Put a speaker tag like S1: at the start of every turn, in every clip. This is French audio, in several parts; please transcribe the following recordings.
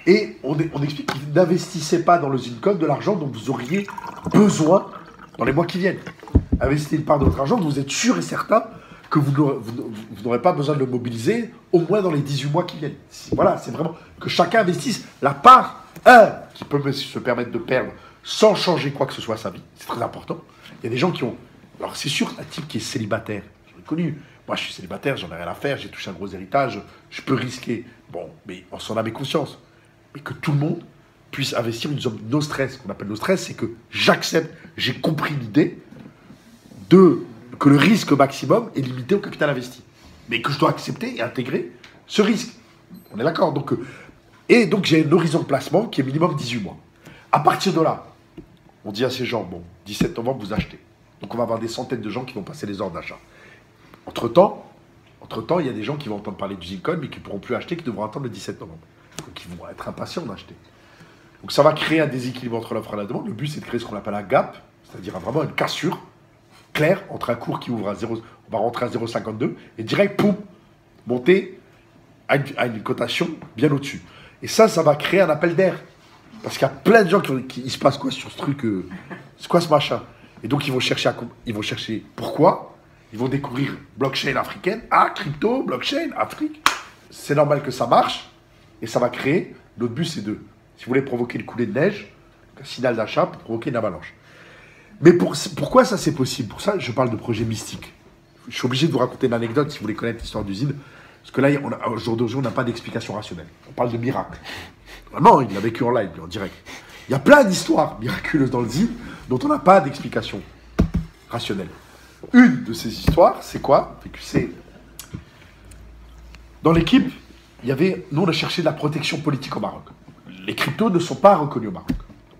S1: Et on explique qu'ils n'investissaient pas dans le Zincon de l'argent dont vous auriez besoin dans les mois qui viennent. Investissez une part de votre argent, vous êtes sûr et certain que vous n'aurez pas besoin de le mobiliser au moins dans les 18 mois qui viennent. Voilà, c'est vraiment que chacun investisse la part, qui peut se permettre de perdre sans changer quoi que ce soit à sa vie. C'est très important. Il y a des gens qui ont... Alors c'est sûr, un type qui est célibataire, j'en ai connu. Moi je suis célibataire, j'en ai rien à faire, j'ai touché un gros héritage, je peux risquer. Bon, mais on s'en a mes consciences. Mais que tout le monde puisse investir une zone no stress. Ce qu'on appelle no stress, c'est que j'accepte, j'ai compris l'idée que le risque maximum est limité au capital investi. Mais que je dois accepter et intégrer ce risque. On est d'accord. Et donc j'ai un horizon de placement qui est minimum 18 mois. À partir de là, on dit à ces gens, bon, 17 novembre, vous achetez. Donc on va avoir des centaines de gens qui vont passer les ordres d'achat. Entre-temps, il y a des gens qui vont entendre parler du Zincon, mais qui ne pourront plus acheter, qui devront attendre le 17 novembre. Donc ils vont être impatients d'acheter. Donc ça va créer un déséquilibre entre l'offre et la demande. Le but, c'est de créer ce qu'on appelle un gap, c'est-à-dire vraiment une cassure claire entre un cours qui ouvre à 0, on va rentrer à 0,52, et direct, poum, monter à une cotation bien au-dessus. Et ça va créer un appel d'air. Parce qu'il y a plein de gens il se passe quoi sur ce truc, c'est quoi ce machin? Et donc ils vont chercher pourquoi. Ils vont découvrir blockchain africaine, crypto, blockchain, Afrique. C'est normal que ça marche, et ça va créer, notre but c'est si vous voulez provoquer une coulée de neige, un signal d'achat pour provoquer une avalanche. Mais pourquoi ça c'est possible? Pour ça, je parle de projet mystique. Je suis obligé de vous raconter une anecdote si vous voulez connaître l'histoire d'usine. Parce que là, au jour d'aujourd'hui, on n'a pas d'explication rationnelle. On parle de miracle. Non, il l'a vécu en live, en direct. Il y a plein d'histoires miraculeuses dans le ZIN dont on n'a pas d'explication rationnelle. Une de ces histoires, c'est quoi? C'est dans l'équipe, nous on a cherché de la protection politique au Maroc. Les cryptos ne sont pas reconnus au Maroc.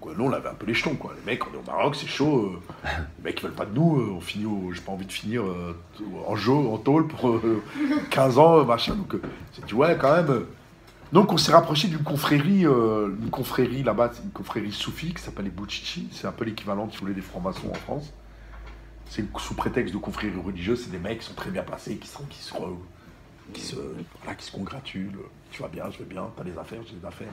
S1: Donc nous on avait un peu les jetons, quoi. Les mecs, on est au Maroc, c'est chaud. Les mecs ils veulent pas de nous, on finit j'ai pas envie de finir en jeu, en tôle pour 15 ans, machin. Donc c'est dit ouais quand même. Donc on s'est rapproché d'une confrérie là-bas, c'est une confrérie soufie qui s'appelle les Bouchichi. C'est un peu l'équivalent, si vous voulez, des francs-maçons en France. C'est sous prétexte de confrérie religieuse, c'est des mecs qui sont très bien placés, qui se congratulent. Tu vas bien, je vais bien, t'as des affaires, j'ai des affaires.